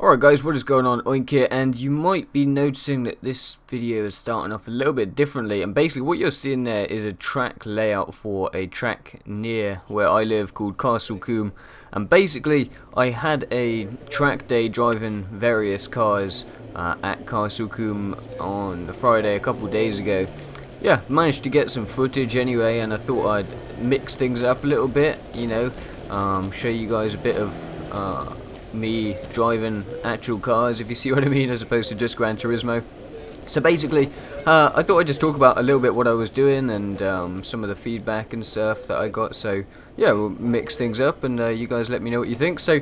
Alright guys, what is going on? Oink here, and you might be noticing that this video is starting off a little bit differently, and basically what you're seeing there is a track layout for a track near where I live called Castle Combe. And basically I had a track day driving various cars at Castle Combe on Friday a couple days ago. Yeah, managed to get some footage anyway, and I thought I'd mix things up a little bit, you know, show you guys a bit of me driving actual cars, if you see what I mean, as opposed to just Gran Turismo. So basically, I thought I'd just talk about a little bit what I was doing and some of the feedback and stuff that I got. So yeah, we'll mix things up and you guys let me know what you think. So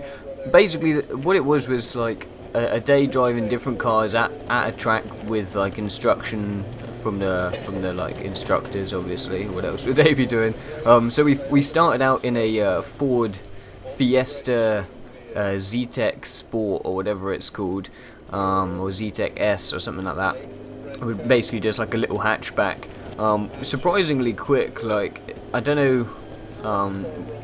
basically, what it was like a day driving different cars at a track with like instruction from the like instructors. Obviously, what else would they be doing? So we started out in a Ford Fiesta Zetec Sport or whatever it's called, or Zetec S or something like that. Basically just like a little hatchback, surprisingly quick. Like, I don't know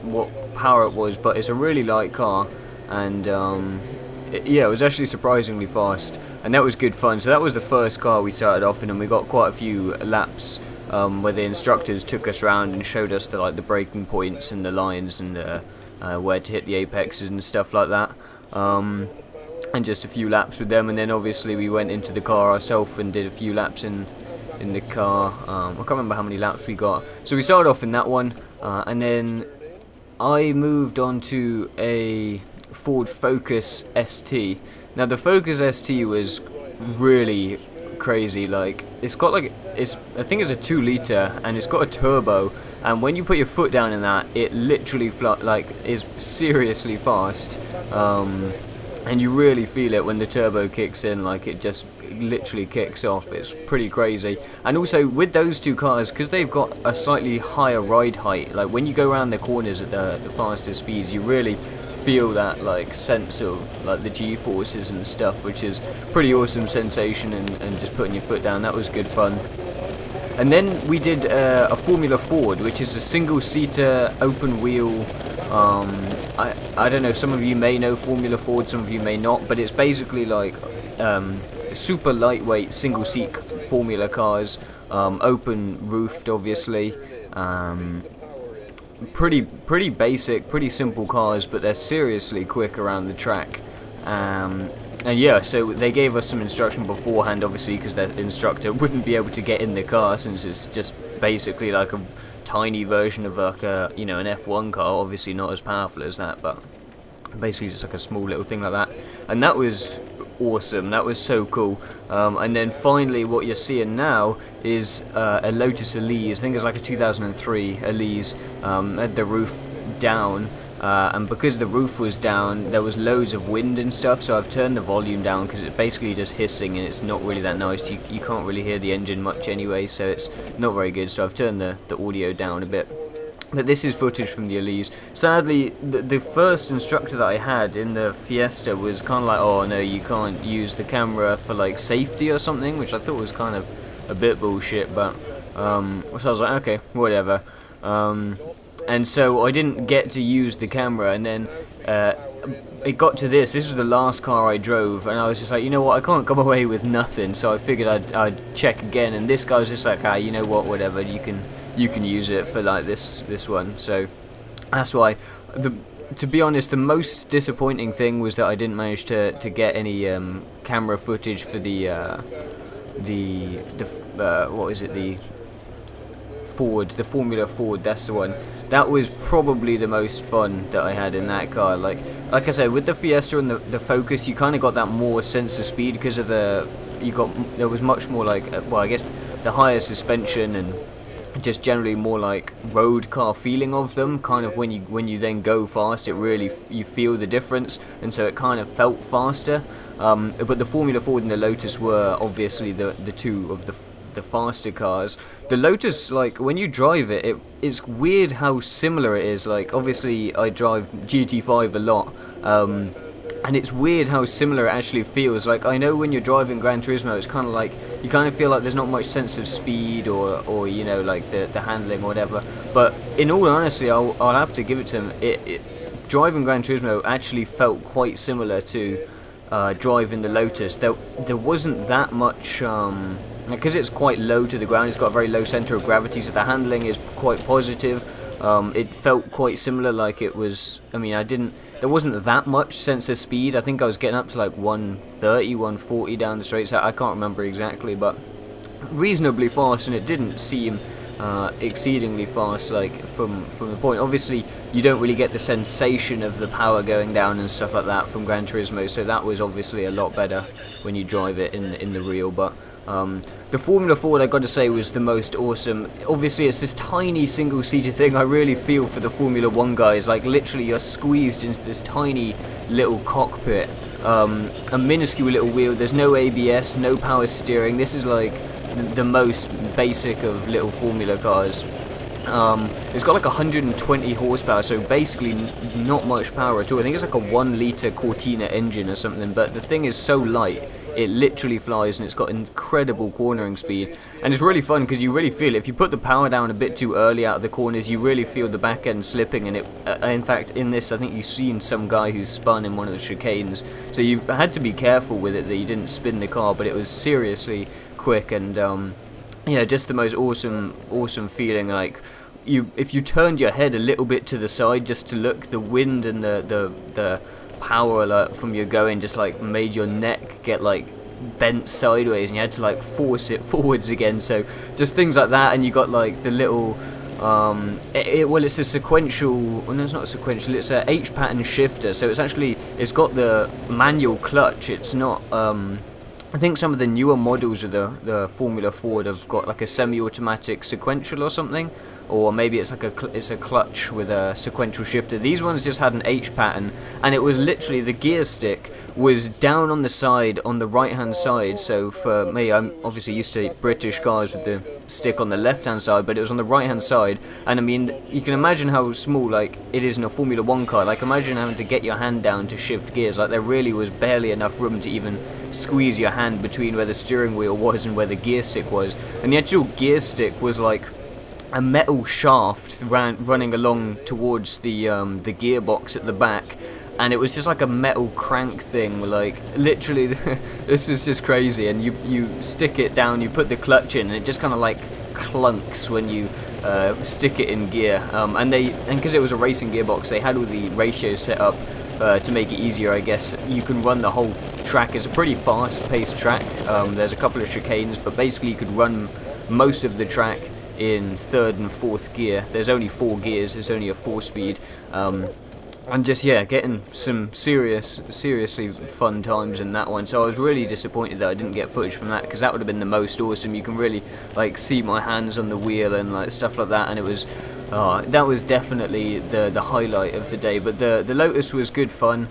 what power it was, but it's a really light car, and yeah, it was actually surprisingly fast, and that was good fun. So that was the first car we started off in, and we got quite a few laps where the instructors took us around and showed us the braking points and the lines and where to hit the apexes and stuff like that, and just a few laps with them. And then obviously we went into the car ourselves and did a few laps in the car. I can't remember how many laps we got. So we started off in that one, and then I moved on to a Ford Focus ST. Now the Focus ST was really crazy. Like, it's got like, I think it's a 2-liter, and it's got a turbo, and when you put your foot down in that, it literally is seriously fast, and you really feel it when the turbo kicks in. Like, it just literally kicks off. It's pretty crazy. And also with those two cars, because they've got a slightly higher ride height, like when you go around the corners at the faster speeds, you really feel that like sense of like the G-forces and stuff, which is pretty awesome sensation, and just putting your foot down, that was good fun. And then we did a Formula Ford, which is a single-seater open wheel. I don't know, some of you may know Formula Ford, some of you may not, but it's basically like super lightweight single-seat Formula cars, open roofed obviously. Pretty basic, pretty simple cars, but they're seriously quick around the track. And yeah, so they gave us some instruction beforehand, obviously, because their instructor wouldn't be able to get in the car, since it's just basically like a tiny version of like a, you know, an F1 car. Obviously not as powerful as that, but basically just like a small little thing like that. And that was awesome, that was so cool. And then finally what you're seeing now is a Lotus Elise. I think it's like a 2003 Elise, had the roof down, and because the roof was down, there was loads of wind and stuff, so I've turned the volume down because it's basically just hissing, and it's not really that nice. You can't really hear the engine much anyway, so it's not very good, so I've turned the audio down a bit. But this is footage from the Elise. Sadly, the first instructor that I had in the Fiesta was kind of like, oh no, you can't use the camera for like safety or something, which I thought was kind of a bit bullshit, but so I was like, okay, whatever. And so I didn't get to use the camera, and then it got to this was the last car I drove, and I was just like, you know what, I can't come away with nothing, so I figured I'd check again, and this guy was just like, ah, you know what, whatever, you can use it for like this one. So that's why. To be honest, the most disappointing thing was that I didn't manage to get any camera footage for the what is it, the Formula Ford, that's the one. That was probably the most fun that I had in that car. Like I said, with the Fiesta and the Focus, you kind of got that more sense of speed because of there was much more like, well, I guess the higher suspension and just generally more like road car feeling of them. Kind of when you then go fast, it really you feel the difference, and so it kind of felt faster. But the Formula Ford and the Lotus were obviously the two of the faster cars. The Lotus, like when you drive it, it's weird how similar it is. Like obviously I drive GT5 a lot, and it's weird how similar it actually feels. Like, I know when you're driving Gran Turismo, it's kind of like, you kind of feel like there's not much sense of speed or you know, like the handling or whatever. But in all honesty, I'll have to give it to them. Driving Gran Turismo actually felt quite similar to driving the Lotus. There wasn't that much, because it's quite low to the ground, it's got a very low center of gravity, so the handling is quite positive. It felt quite similar, like it was, I mean, there wasn't that much sense of speed. I think I was getting up to like 130, 140 down the straight, so I can't remember exactly, but reasonably fast, and it didn't seem exceedingly fast, like from the point. Obviously you don't really get the sensation of the power going down and stuff like that from Gran Turismo, so that was obviously a lot better when you drive it in the real. But the Formula Ford, I got to say, was the most awesome. Obviously it's this tiny single-seater thing. I really feel for the Formula 1 guys, like literally you're squeezed into this tiny little cockpit, a minuscule little wheel, there's no ABS, no power steering. This is like the most basic of little Formula cars. It's got like 120 horsepower, so basically not much power at all. I think it's like a 1 litre Cortina engine or something, but the thing is so light, it literally flies, and it's got incredible cornering speed, and it's really fun because you really feel it. If you put the power down a bit too early out of the corners, you really feel the back end slipping, and it in fact in this I think you've seen some guy who spun in one of the chicanes, so you had to be careful with it that you didn't spin the car, but it was seriously quick, and yeah, just the most awesome feeling. Like if you turned your head a little bit to the side just to look, the wind and the power like, from your going just like made your neck get like bent sideways, and you had to like force it forwards again. So just things like that, and you got like the little well, it's a sequential, well, no, it's not a sequential, it's a H pattern shifter, so it's got the manual clutch. It's not I think some of the newer models of the Formula Ford have got like a semi-automatic sequential or something, or maybe it's like it's a clutch with a sequential shifter. These ones just had an H pattern, and it was literally the gear stick was down on the side, on the right hand side. So for me, I'm obviously used to British cars with the stick on the left hand side, but it was on the right hand side, and I mean you can imagine how small like it is in a Formula 1 car. Like imagine having to get your hand down to shift gears. Like there really was barely enough room to even squeeze your hand between where the steering wheel was and where the gear stick was, and the actual gear stick was like a metal shaft running along towards the gearbox at the back, and it was just like a metal crank thing. Like literally this is just crazy, and you stick it down, you put the clutch in, and it just kind of like clunks when you stick it in gear, and because it was a racing gearbox, they had all the ratios set up to make it easier, I guess. You can run the whole track. It's a pretty fast-paced track. There's a couple of chicanes, but basically you could run most of the track in 3rd and 4th gear. There's only 4 gears. It's only a 4-speed. And just, yeah, getting some seriously fun times in that one. So I was really disappointed that I didn't get footage from that, because that would have been the most awesome. You can really like see my hands on the wheel and like stuff like that, and it was that was definitely the highlight of the day. But the Lotus was good fun.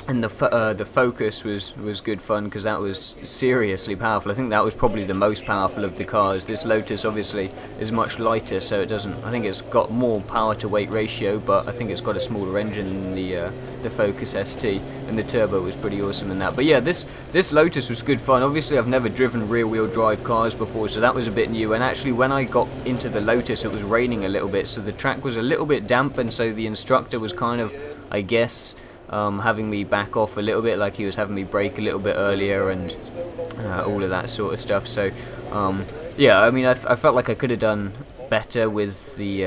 And the Focus was good fun, because that was seriously powerful. I think that was probably the most powerful of the cars. This Lotus obviously is much lighter, so it doesn't. I think it's got more power to weight ratio, but I think it's got a smaller engine than the Focus ST, and the turbo was pretty awesome in that. But yeah, this Lotus was good fun. Obviously, I've never driven rear-wheel drive cars before, so that was a bit new. And actually, when I got into the Lotus, it was raining a little bit, so the track was a little bit damp, and so the instructor was kind of, I guess, having me back off a little bit, like he was having me brake a little bit earlier and all of that sort of stuff. So yeah, I mean, I felt like I could have done better with the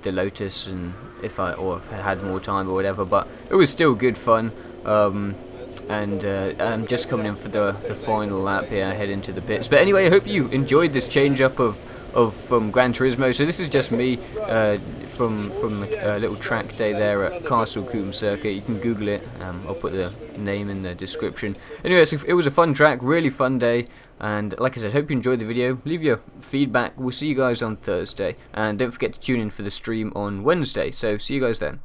Lotus, and if I had more time or whatever, but it was still good fun. And I'm just coming in for the final lap here, head into the pits. But anyway, I hope you enjoyed this change up from Gran Turismo. So this is just me from a little track day there at Castle Combe circuit. You can Google it. I'll put the name in the description. Anyway, so it was a fun track, really fun day, and like I said, hope you enjoyed the video. Leave your feedback. We'll see you guys on Thursday, and don't forget to tune in for the stream on Wednesday. So see you guys then.